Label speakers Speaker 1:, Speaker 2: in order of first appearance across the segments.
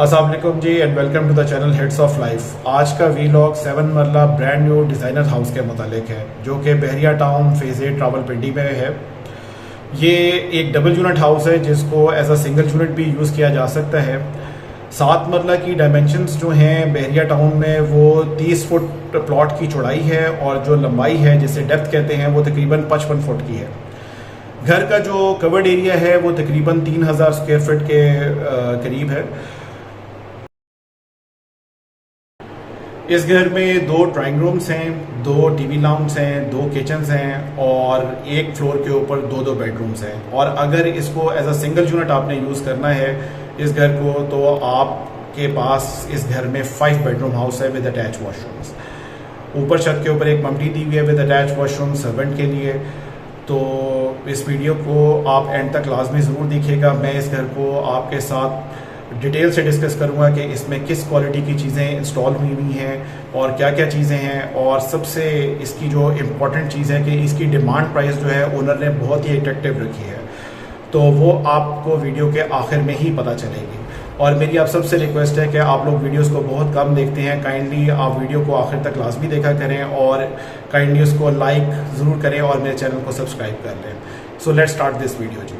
Speaker 1: अस्सलाम वालेकुम जी and welcome to the channel hits of life. आज का वीलॉग 7 मरला ब्रांड न्यू डिज़ाइनर हाउस के मुतालिक है जो कि बहरिया टाउन फेज़ 8 रावलपिंडी में है। ये एक डबल यूनिट हाउस है जिसको एज अ सिंगल यूनिट भी यूज़ किया जा सकता है। 7 मरला की डायमेंशंस जो हैं बहरिया टाउन में वो 30 फुट प्लॉट की चौड़ाई है और जो लंबाई है जिसे डेप्थ कहते हैं वो तकरीबन 55 फुट की है। घर का जो कवर्ड एरिया है वो तकरीबन 3000 स्क्वायर फीट के करीब है। इस घर में 2 ड्राइंग रूम्स हैं, 2 टीवी लाउंज हैं, 2 किचन्स हैं और एक फ्लोर के ऊपर 2 बेडरूम्स हैं। और अगर इसको एज अ सिंगल यूनिट आपने यूज़ करना है इस घर को तो आपके पास इस घर में 5 बेडरूम हाउस है विद अटैच वॉशरूम्स। ऊपर छत के ऊपर एक ममटी दी हुई है विद अटैच वॉशरूम सर्वेंट के लिए। तो इस वीडियो को आप एंड तक लाजमी ज़रूर देखिएगा। मैं इस घर को आपके साथ डिटेल से डिस्कस करूंगा कि इसमें किस क्वालिटी की चीज़ें इंस्टॉल हुई हैं और क्या क्या चीज़ें हैं। और सबसे इसकी जो इम्पॉर्टेंट चीज़ है कि इसकी डिमांड प्राइस जो है ओनर ने बहुत ही अट्रैक्टिव रखी है, तो वो आपको वीडियो के आखिर में ही पता चलेगी। और मेरी आप सबसे रिक्वेस्ट है कि आप लोग वीडियोस को बहुत कम देखते हैं, काइंडली आप वीडियो को आखिर तक लाजमी देखा करें और काइंडली उसको लाइक ज़रूर करें और मेरे चैनल को सब्सक्राइब कर लें। So let's start this video जी।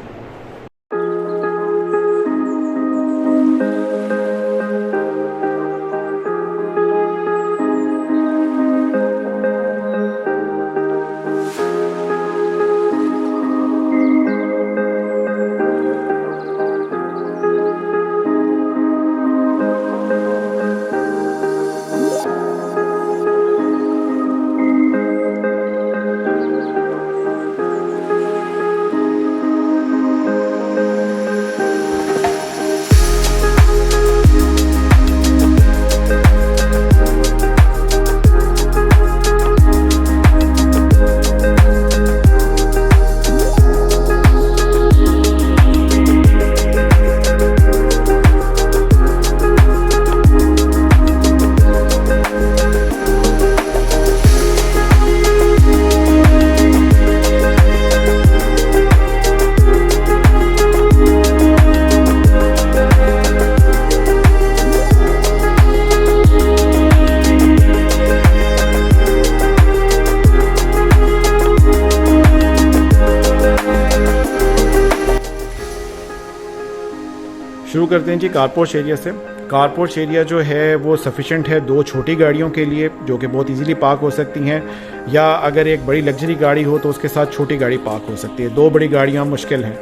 Speaker 1: शुरू करते हैं जी कारपोर्च एरिया से। कारपोर्च एरिया जो है वो सफिशेंट है 2 छोटी गाड़ियों के लिए जो कि बहुत इजीली पार्क हो सकती हैं, या अगर एक बड़ी लग्जरी गाड़ी हो तो उसके साथ छोटी गाड़ी पार्क हो सकती है। 2 बड़ी गाड़ियां मुश्किल हैं।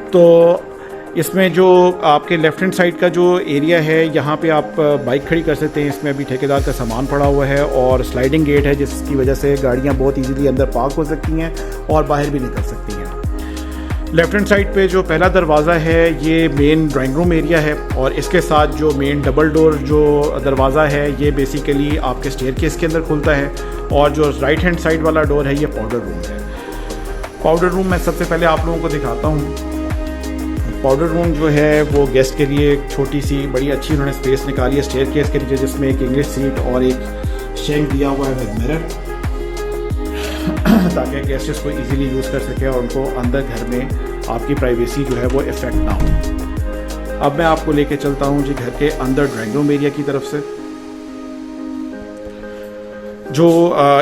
Speaker 1: तो इसमें जो आपके लेफ्ट हैंड साइड का जो एरिया है यहाँ पे आप बाइक खड़ी कर सकते हैं। इसमें अभी ठेकेदार का सामान पड़ा हुआ है और स्लाइडिंग गेट है जिसकी वजह से गाड़ियाँ बहुत ईजीली अंदर पार्क हो सकती हैं और बाहर भी निकल सकती हैं। लेफ्ट हैंड साइड पे जो पहला दरवाज़ा है ये मेन ड्राइंग रूम एरिया है और इसके साथ जो मेन डबल डोर जो दरवाज़ा है ये बेसिकली आपके स्टेयरकेस के अंदर खुलता है। और जो राइट हैंड साइड वाला डोर है ये पाउडर रूम है। पाउडर रूम मैं सबसे पहले आप लोगों को दिखाता हूँ। पाउडर रूम जो है वो गेस्ट के लिए एक छोटी सी बड़ी अच्छी उन्होंने स्पेस निकाली है स्टेयरकेस के नीचे, जिसमें एक इंग्लिश सीट और एक शेल्फ दिया हुआ है विद मिरर ताकि गेस्ट इसको इजीली यूज़ कर सके और उनको अंदर घर में आपकी प्राइवेसी जो है वो इफेक्ट ना हो। अब मैं आपको लेके चलता हूँ जी घर के अंदर ड्राइंग रूम एरिया की तरफ से। जो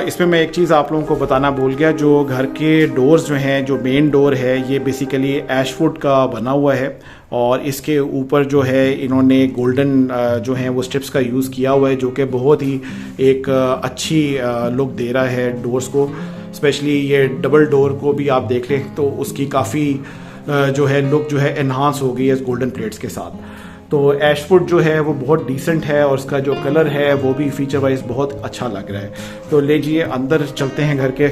Speaker 1: इसमें मैं एक चीज़ आप लोगों को बताना भूल गया, जो घर के डोर्स जो हैं, जो मेन डोर है ये बेसिकली एशवुड का बना हुआ है और इसके ऊपर जो है इन्होंने गोल्डन जो है वो स्ट्रिप्स का यूज़ किया हुआ है जो कि बहुत ही एक अच्छी लुक दे रहा है डोर्स को। स्पेशली ये डबल डोर को भी आप देख लें तो उसकी काफ़ी जो है लुक जो है एनहांस हो गई है इस गोल्डन प्लेट्स के साथ। तो एशवुड जो है वो बहुत डिसेंट है और उसका जो कलर है वो भी फीचर वाइज बहुत अच्छा लग रहा है। तो लीजिए अंदर चलते हैं घर के।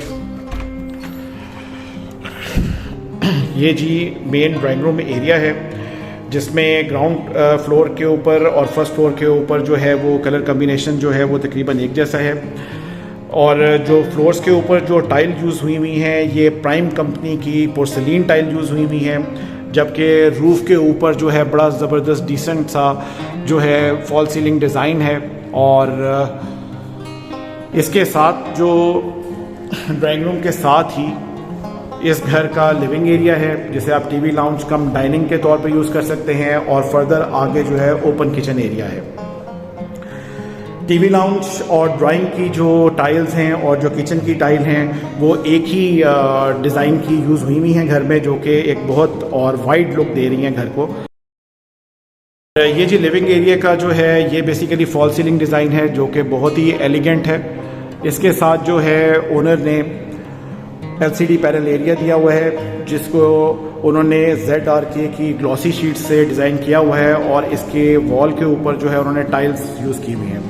Speaker 1: ये जी मेन ड्राइंग रूम एरिया है जिसमें ग्राउंड फ्लोर के ऊपर और फर्स्ट फ्लोर के ऊपर जो है वो कलर कम्बिनेशन जो है वो तकरीबन एक जैसा है। और जो फ्लोर्स के ऊपर जो टाइल यूज़ हुई हैं ये प्राइम कंपनी की पोर्सलीन टाइल यूज़ हुई हैं, जबकि रूफ़ के ऊपर जो है बड़ा ज़बरदस्त डिसेंट सा जो है फॉल सीलिंग डिज़ाइन है। और इसके साथ जो ड्राइंग रूम के साथ ही इस घर का लिविंग एरिया है जिसे आप टीवी लाउंज कम डाइनिंग के तौर पर यूज़ कर सकते हैं, और फर्दर आगे जो है ओपन किचन एरिया है। टीवी लाउंज और ड्राइंग की जो टाइल्स हैं और जो किचन की टाइल हैं वो एक ही डिज़ाइन की यूज़ हुई हैं घर में, जो कि एक बहुत और वाइड लुक दे रही हैं घर को। ये जी लिविंग एरिया का जो है ये बेसिकली फॉल सीलिंग डिज़ाइन है जो कि बहुत ही एलिगेंट है। इसके साथ जो है ओनर ने LCD पैनल एरिया दिया हुआ है जिसको उन्होंने ZRK की ग्लॉसी शीट से डिज़ाइन किया हुआ है, और इसके वॉल के ऊपर जो है उन्होंने टाइल्स यूज़ की हुई हैं।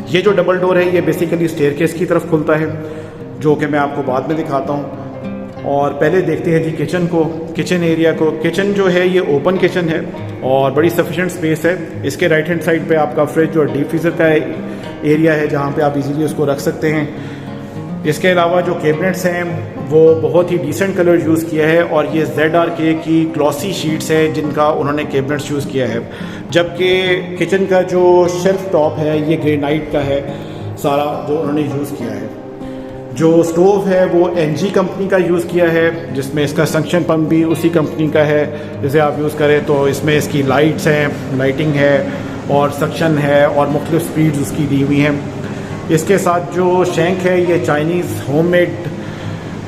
Speaker 1: ये जो डबल डोर है ये बेसिकली स्टेयरकेस की तरफ खुलता है, जो कि मैं आपको बाद में दिखाता हूँ। और पहले देखते हैं जी किचन को, किचन एरिया को। किचन जो है ये ओपन किचन है और बड़ी सफिशेंट स्पेस है। इसके राइट हैंड साइड पे आपका फ्रिज और डीप फ्रीज़र का एरिया है जहाँ पे आप इजीली उसको रख सकते हैं। इसके अलावा जो कैबिनेट्स हैं वो बहुत ही डिसेंट कलर यूज़ किया है, और ये ZRK की ग्लॉसी शीट्स हैं जिनका उन्होंने कैबिनेट्स यूज़ किया है। जबकि किचन का जो शेल्फ टॉप है ये ग्रेनाइट का है सारा जो उन्होंने यूज़ किया है। जो स्टोव है वो NG कंपनी का यूज़ किया है, जिसमें इसका सक्शन पंप भी उसी कंपनी का है जिसे आप यूज़ करें। तो इसमें इसकी लाइट्स हैं, लाइटिंग है और सक्शन है और मुख्तलिफ स्पीड्स उसकी दी हुई हैं। इसके साथ जो शैंक है ये चाइनीज़ होममेड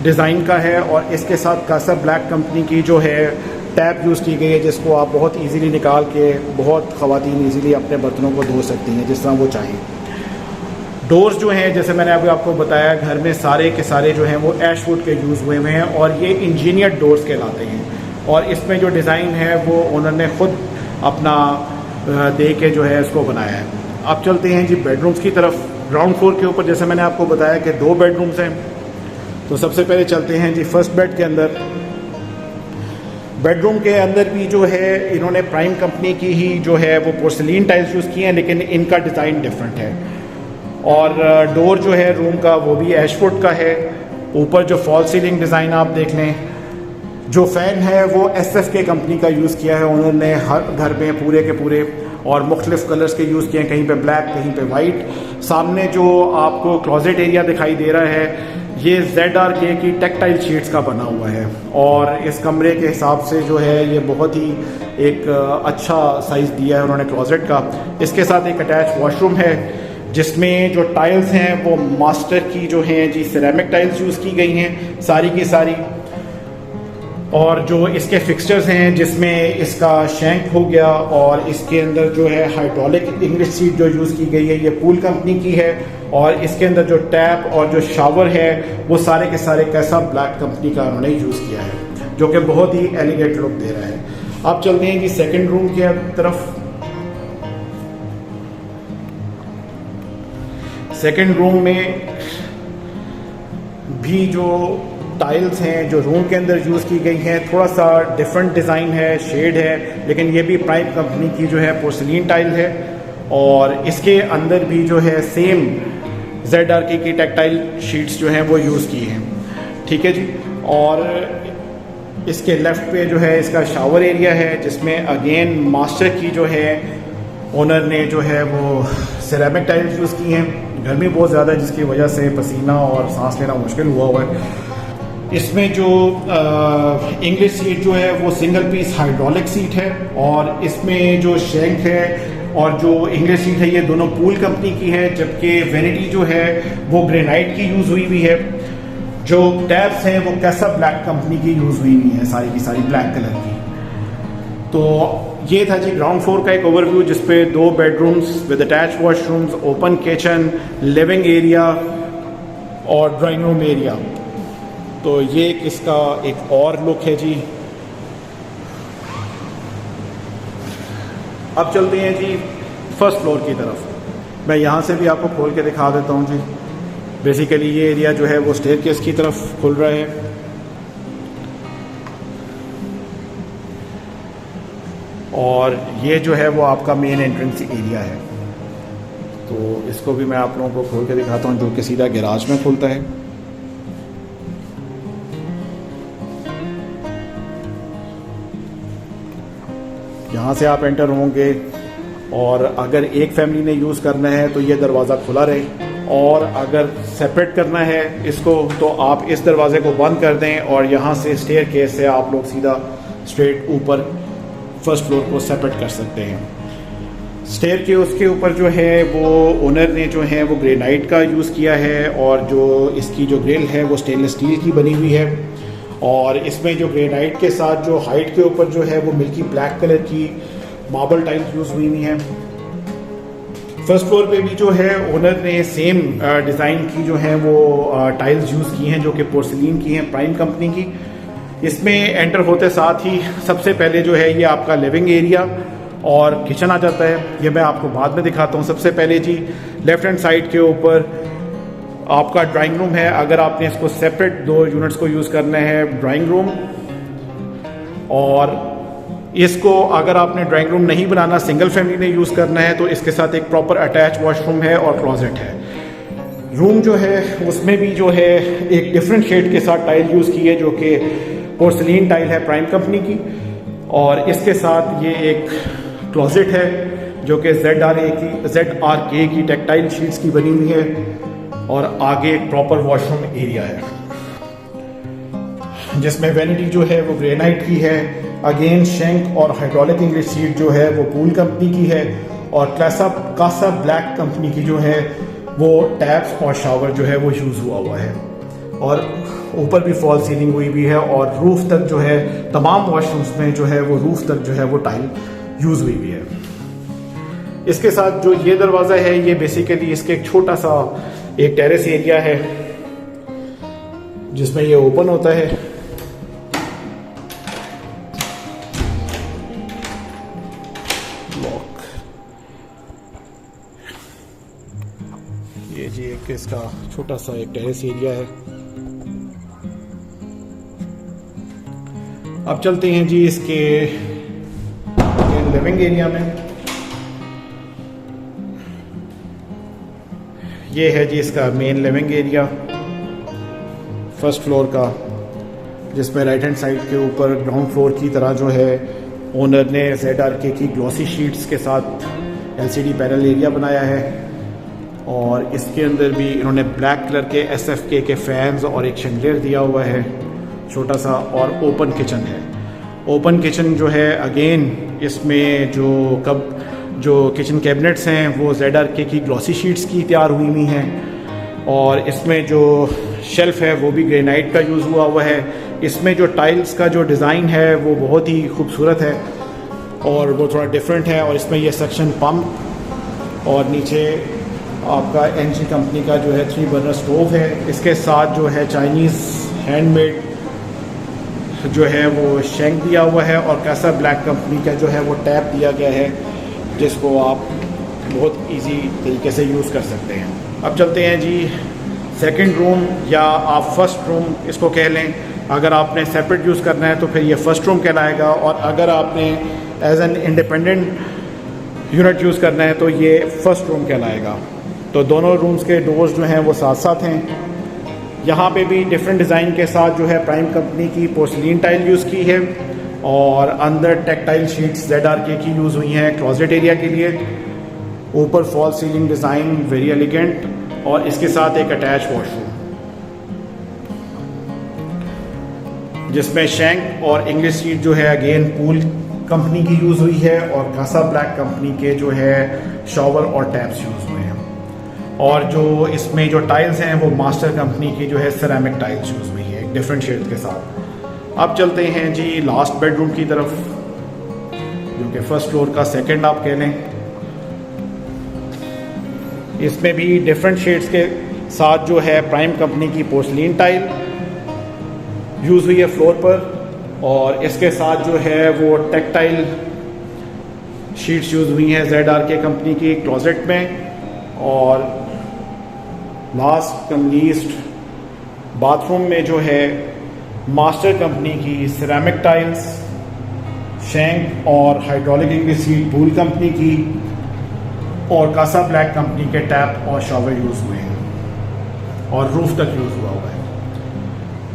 Speaker 1: डिज़ाइन का है, और इसके साथ कासा ब्लैक कंपनी की जो है टैप यूज़ की गई है जिसको आप बहुत इजीली निकाल के बहुत ख़वातीन इजीली अपने बर्तनों को धो सकती हैं जिस तरह वो चाहें। डोर्स जो हैं जैसे मैंने अभी आपको बताया घर में सारे के सारे जो हैं वो एशवुड के यूज़ हुए हैं, और ये इंजीनियर्ड डोर्स कहलाते हैं। और इसमें जो डिज़ाइन है वो उन्होंने ख़ुद अपना दे के जो है इसको बनाया है। अब चलते हैं जी बेडरूम्स की तरफ। ग्राउंड फ्लोर के ऊपर जैसे मैंने आपको बताया कि 2 बेडरूम्स हैं, तो सबसे पहले चलते हैं जी फर्स्ट बेड के अंदर। बेडरूम के अंदर भी जो है इन्होंने प्राइम कंपनी की ही जो है वो पोर्सिलीन टाइल्स यूज़ की हैं, लेकिन इनका डिज़ाइन डिफरेंट है। और डोर जो है रूम का वो भी एशवुड का है। ऊपर जो फॉल सीलिंग डिज़ाइन आप देख लें, जो फ़ैन है वो SFK कंपनी का यूज़ किया है उन्होंने हर घर में पूरे के पूरे, और मुख्तलिफ कलर्स के यूज़ किए हैं, कहीं पे ब्लैक कहीं पे वाइट। सामने जो आपको क्लोजेट एरिया दिखाई दे रहा है ये ZRK की टेक्टाइल शीट्स का बना हुआ है, और इस कमरे के हिसाब से जो है ये बहुत ही एक अच्छा साइज़ दिया है उन्होंने क्लोजेट का। इसके साथ एक अटैच वॉशरूम है जिसमें जो टाइल्स हैं वो मास्टर की जो हैं जी सिरेमिक टाइल्स यूज़ की गई हैं सारी की सारी। और जो इसके फिक्सचर्स हैं जिसमें इसका शैंक हो गया, और इसके अंदर जो है हाइड्रोलिक इंग्लिश सीट जो यूज़ की गई है ये पूल कंपनी की है, और इसके अंदर जो टैप और जो शावर है वो सारे के सारे कैसा ब्लैक कंपनी का उन्होंने यूज़ किया है, जो कि बहुत ही एलिगेंट लुक दे रहा है। अब चलते हैं कि सेकंड रूम की तरफ। सेकंड रूम में भी जो टाइल्स हैं जो रूम के अंदर यूज़ की गई हैं थोड़ा सा डिफरेंट डिज़ाइन है, शेड है, लेकिन ये भी प्राइम कंपनी की जो है पोर्सिलीन टाइल है, और इसके अंदर भी जो है सेम ZRK की टेक्टाइल शीट्स जो हैं वो यूज़ की हैं। ठीक है जी। और इसके लेफ़्ट पे जो है इसका शावर एरिया है जिसमें अगेन मास्टर की जो है ओनर ने जो है वो सिरेमिक टाइल्स यूज़ की हैं। गर्मी बहुत ज़्यादा है जिसकी वजह से पसीना और सांस लेना मुश्किल हुआ है। इसमें जो इंग्लिश सीट जो है वो सिंगल पीस हाइड्रोलिक सीट है, और इसमें जो शैंक है और जो इंग्लिश सीट है ये दोनों पूल कंपनी की है, जबकि वेनिटी जो है वो ग्रेनाइट की यूज़ हुई है। जो टैप्स हैं वो कैसा ब्लैक कंपनी की यूज़ हुई है सारी की सारी ब्लैक कलर की। तो ये था जी ग्राउंड फ्लोर का एक ओवरव्यू जिसपे 2 bedrooms with attach washrooms, open kitchen, living area और ड्राइंग रूम एरिया। तो ये इसका एक और लुक है जी। अब चलते हैं जी फर्स्ट फ्लोर की तरफ। मैं यहाँ से भी आपको खोल के दिखा देता हूँ जी। बेसिकली ये एरिया जो है वो स्टेयरकेस की तरफ खुल रहा है, और ये जो है वो आपका मेन एंट्रेंस एरिया है। तो इसको भी मैं आप लोगों को खोल के दिखाता हूँ, जो कि सीधा गैराज में खुलता है। यहाँ से आप एंटर होंगे, और अगर एक फैमिली ने यूज़ करना है तो ये दरवाज़ा खुला रहे, और अगर सेपरेट करना है इसको तो आप इस दरवाजे को बंद कर दें और यहाँ से स्टेयर केस से आप लोग सीधा स्ट्रेट ऊपर फर्स्ट फ्लोर को सेपरेट कर सकते हैं। स्टेयर के उसके ऊपर जो है वो ओनर ने जो है वो ग्रेनाइट का यूज़ किया है और जो इसकी जो ग्रिल है वो स्टेनलेस स्टील की बनी हुई है और इसमें जो ग्रेनाइट के साथ जो हाइट के ऊपर जो है वो मिल्की ब्लैक कलर की मार्बल टाइल्स यूज़ हुई हैं। फर्स्ट फ्लोर पे भी जो है ओनर ने सेम डिज़ाइन की जो है वो टाइल्स यूज़ की हैं जो कि पोर्सिलीन की हैं प्राइम कंपनी की। इसमें एंटर होते साथ ही सबसे पहले जो है ये आपका लिविंग एरिया और किचन आ जाता है। ये मैं आपको बाद में दिखाता हूँ। सबसे पहले जी लेफ़्ट हैंड साइड के ऊपर आपका ड्राइंग रूम है। अगर आपने इसको सेपरेट 2 यूनिट्स को यूज़ करना है ड्राइंग रूम, और इसको अगर आपने ड्राइंग रूम नहीं बनाना सिंगल फैमिली ने यूज़ करना है तो इसके साथ एक प्रॉपर अटैच वॉशरूम है और क्लोजेट है। रूम जो है उसमें भी जो है एक डिफरेंट शेड के साथ टाइल यूज़ की है जो कि पोर्सिलीन टाइल है प्राइम कंपनी की, और इसके साथ ये एक क्लोजेट है जो कि ZRK की टेक्टाइल शीट्स की बनी हुई है और आगे एक प्रॉपर वॉशरूम एरिया है जिसमें वैनिटी जो है वो ग्रेनाइट की है। अगेन शेंक और हाइड्रोलिक इंग्लिश सीट जो है वो पूल कंपनी की है और कासा ब्लैक कंपनी की जो है वो टैप्स और शावर जो है वो यूज़ हुआ है और ऊपर भी फॉल सीलिंग हुई भी है और रूफ तक जो है तमाम वॉशरूम्स में जो है वो रूफ तक जो है वो टाइल यूज़ हुई भी है। इसके साथ जो ये दरवाज़ा है ये बेसिकली इसके एक छोटा सा एक टेरेस एरिया है जिसमें ये ओपन होता है। लॉक, ये जी एक इसका छोटा सा एक टेरेस एरिया है। अब चलते हैं जी इसके लिविंग एरिया में। ये है जी इसका main living area first floor का, जिसमें राइट हैंड साइड के ऊपर ग्राउंड फ्लोर की तरह जो है ओनर ने ZRK की ग्लॉसी शीट्स के साथ LCD पैनल एरिया बनाया है और इसके अंदर भी इन्होंने ब्लैक कलर के SFK के फैंस और एक शैंडलियर दिया हुआ है छोटा सा, और ओपन किचन है। ओपन किचन जो है अगेन इसमें जो किचन कैबिनेट्स हैं वो ZRK की ग्लॉसी शीट्स की तैयार हुई हैं और इसमें जो शेल्फ है वो भी ग्रेनाइट का यूज़ हुआ है। इसमें जो टाइल्स का जो डिज़ाइन है वो बहुत ही खूबसूरत है और वो थोड़ा डिफरेंट है और इसमें ये सक्शन पंप और नीचे आपका NG कंपनी का जो है 3 बर्नर स्टोव है। इसके साथ जो है चाइनीज़ हैंडमेड जो है वो शेंक दिया हुआ है और कासा ब्लैक कंपनी का जो है वो टैप दिया गया है जिसको आप बहुत इजी तरीके से यूज़ कर सकते हैं। अब चलते हैं जी सेकंड रूम या आप फर्स्ट रूम इसको कह लें। अगर आपने सेपरेट यूज़ करना है तो फिर ये फर्स्ट रूम कहलाएगा और अगर आपने as an independent unit use करना है तो ये फर्स्ट रूम कहलाएगा। तो दोनों रूम्स के डोर्स जो हैं वो साथ साथ हैं। यहाँ पे भी डिफरेंट डिज़ाइन के साथ जो है प्राइम कंपनी की पोर्सिलीन टाइल यूज़ की है और अंदर टेक्टाइल शीट्स ZRK की यूज़ हुई हैं क्लोजेट एरिया के लिए। ऊपर fall ceiling design very elegant और इसके साथ एक अटैच वॉशरूम जिसमें शेंक और इंग्लिश सीट जो है अगेन पूल कंपनी की यूज़ हुई है और कासा ब्लैक कंपनी के जो है शॉवर और टैप्स यूज़ हुए हैं और जो इसमें जो टाइल्स हैं वो मास्टर कंपनी की जो है सिरेमिक टाइल्स यूज़ हुई है एक डिफरेंट शेड के साथ। अब चलते हैं जी लास्ट बेडरूम की तरफ जो कि फर्स्ट फ्लोर का सेकंड आप कह लें। इसमें भी डिफरेंट शेड्स के साथ जो है प्राइम कंपनी की पोर्सिलीन टाइल यूज़ हुई है फ्लोर पर और इसके साथ जो है वो टेक्टाइल शीट्स यूज़ हुई हैं ZRK कंपनी की क्लोजेट में। और लास्ट कम लीस्ट बाथरूम में जो है मास्टर कंपनी की सिरेमिक टाइल्स, शेंक और hydraulic English seat pool company की और कासा ब्लैक कंपनी के टैप और शॉवर यूज़ हुए हैं और रूफ तक यूज़ हुआ है।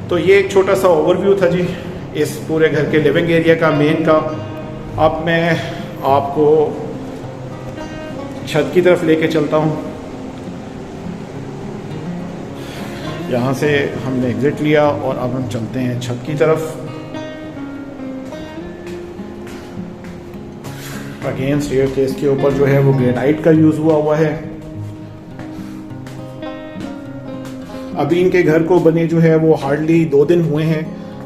Speaker 1: तो ये एक छोटा सा ओवरव्यू था जी इस पूरे घर के लिविंग एरिया का मेन का। अब मैं आपको छत की तरफ लेके चलता हूँ। यहाँ से हमने एग्ज़िट लिया और अब हम चलते हैं छत की तरफ। अगेन स्टेयरकेस के ऊपर जो है वो ग्रेनाइट का यूज़ हुआ है। अभी इनके घर को बने जो है वो हार्डली 2 दिन हुए हैं,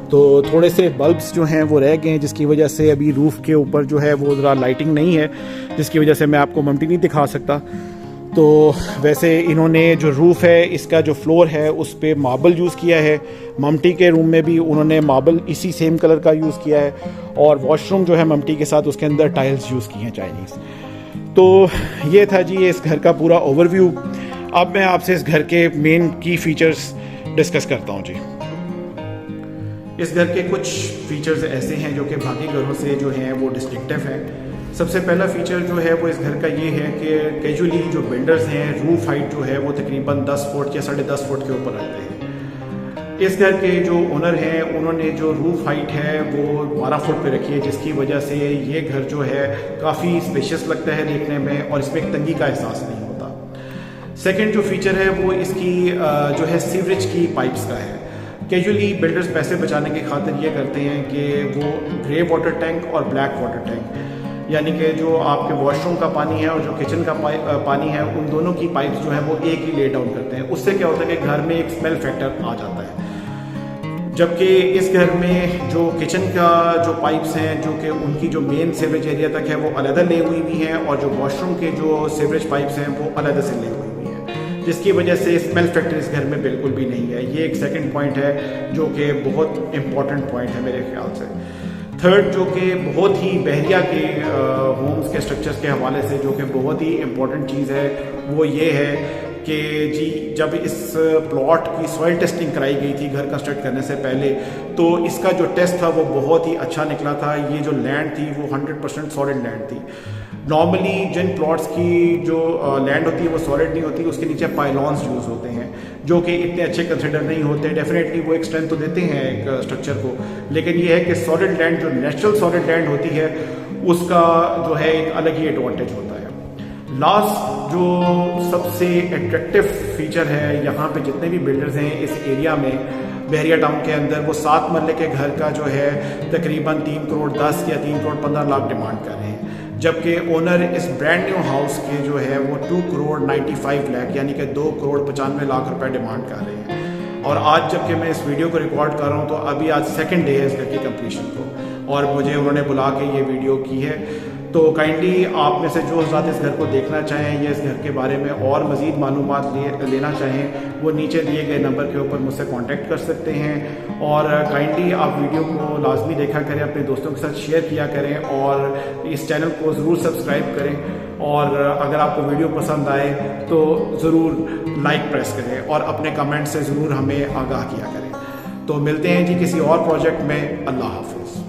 Speaker 1: तो थोड़े से बल्ब्स जो हैं वो रह गए हैं, जिसकी वजह से अभी रूफ़ के ऊपर जो है वो ज़रा लाइटिंग नहीं है, जिसकी वजह से मैं आपको मम्टी नहीं दिखा सकता। तो वैसे इन्होंने जो रूफ़ है इसका जो फ्लोर है उस पर मार्बल यूज़ किया है। मम्टी के रूम में भी उन्होंने मार्बल इसी सेम कलर का यूज़ किया है, और वॉशरूम जो है मम्टी के साथ उसके अंदर टाइल्स यूज़ की हैं चाइनीज़। तो ये था जी इस घर का पूरा ओवरव्यू। अब मैं आपसे इस घर के मेन की फ़ीचर्स डिस्कस करता हूँ जी। इस घर के कुछ फीचर्स ऐसे हैं जो कि बाकी घरों से जो हैं वो डिस्टिंक्टिव हैं। सबसे पहला फीचर जो है वो इस घर का ये है कि कैजुअली जो बिल्डर्स हैं रूफ हाइट जो है वो तकरीबन 10 फुट या 10.5 फुट के ऊपर रखते हैं। इस घर के जो ओनर हैं उन्होंने जो रूफ हाइट है वो 12 फुट पे रखी है, जिसकी वजह से ये घर जो है काफ़ी स्पेशियस लगता है देखने में, और इसमें एक तंगी का एहसास नहीं होता। सेकेंड जो फीचर है वो इसकी जो है सीवरेज की पाइप्स का है। कैजुअली बिल्डर्स पैसे बचाने की खातिर ये करते हैं कि वो ग्रे वाटर टैंक और ब्लैक वाटर टैंक, यानी कि जो आपके वॉशरूम का पानी है और जो किचन का पानी है, उन दोनों की पाइप्स जो है वो एक ही ले डाउन करते हैं। उससे क्या होता है कि घर में एक स्मेल फैक्टर आ जाता है। जबकि इस घर में जो किचन का जो पाइप्स हैं जो कि उनकी जो मेन सीवरेज एरिया तक है वो अलग ले हुई भी हैं, और जो वॉशरूम के जो सीवरेज पाइप्स हैं वो अलग से ले हुई भी हैं, जिसकी वजह से स्मेल फैक्टर इस घर में बिल्कुल भी नहीं है। ये एक सेकंड पॉइंट है जो कि बहुत इंपॉर्टेंट पॉइंट है मेरे ख्याल से। थर्ड जो कि बहुत ही बहरिया के होम्स के स्ट्रक्चर्स के हवाले से जो कि बहुत ही इम्पोर्टेंट चीज़ है वो ये है कि जी जब इस प्लॉट की सॉइल टेस्टिंग कराई गई थी घर कंस्ट्रक्ट करने से पहले, तो इसका जो टेस्ट था वो बहुत ही अच्छा निकला था। ये जो लैंड थी वो 100% सॉलिड लैंड थी। नॉर्मली जिन प्लॉट्स की जो लैंड होती है वो सॉलिड नहीं होती, उसके नीचे पाइलॉन्स यूज़ होते हैं जो कि इतने अच्छे कंसिडर नहीं होते। डेफिनेटली वो एक स्ट्रेंथ तो देते हैं एक स्ट्रक्चर को, लेकिन ये है कि सॉलिड लैंड जो नेचुरल सॉलिड लैंड होती है उसका जो है एक अलग ही एडवांटेज होता है। लास्ट जो सबसे अट्रैक्टिव फीचर है, यहाँ पे जितने भी बिल्डर्स हैं इस एरिया में बहरिया टाउन के अंदर, वो 7 मरले के घर का जो है तकरीबन 3 करोड़ 10 या 3 करोड़ 15 लाख डिमांड कर रहे हैं, जबकि ओनर इस ब्रांड न्यू हाउस के जो है वो 2 करोड़ 95 लाख यानी कि 2 करोड़ 95 लाख रुपए डिमांड कर रहे हैं। और आज जबकि मैं इस वीडियो को रिकॉर्ड कर रहा हूँ तो अभी आज सेकंड डे है इस घर की कंप्लीशन को, और मुझे उन्होंने बुला के ये वीडियो की है। तो काइंडली आप में से जो हज़रात इस घर को देखना चाहें या इस घर के बारे में और मज़ीद मालूमात लेना चाहें, वो नीचे दिए गए नंबर के ऊपर मुझसे कांटेक्ट कर सकते हैं। और काइंडली आप वीडियो को लाजमी देखा करें, अपने दोस्तों के साथ शेयर किया करें, और इस चैनल को ज़रूर सब्सक्राइब करें। और अगर आपको वीडियो पसंद आए तो ज़रूर लाइक प्रेस करें और अपने कमेंट से ज़रूर हमें आगाह किया करें। तो मिलते हैं जी किसी और प्रोजेक्ट में। अल्लाह हाफ़िज़।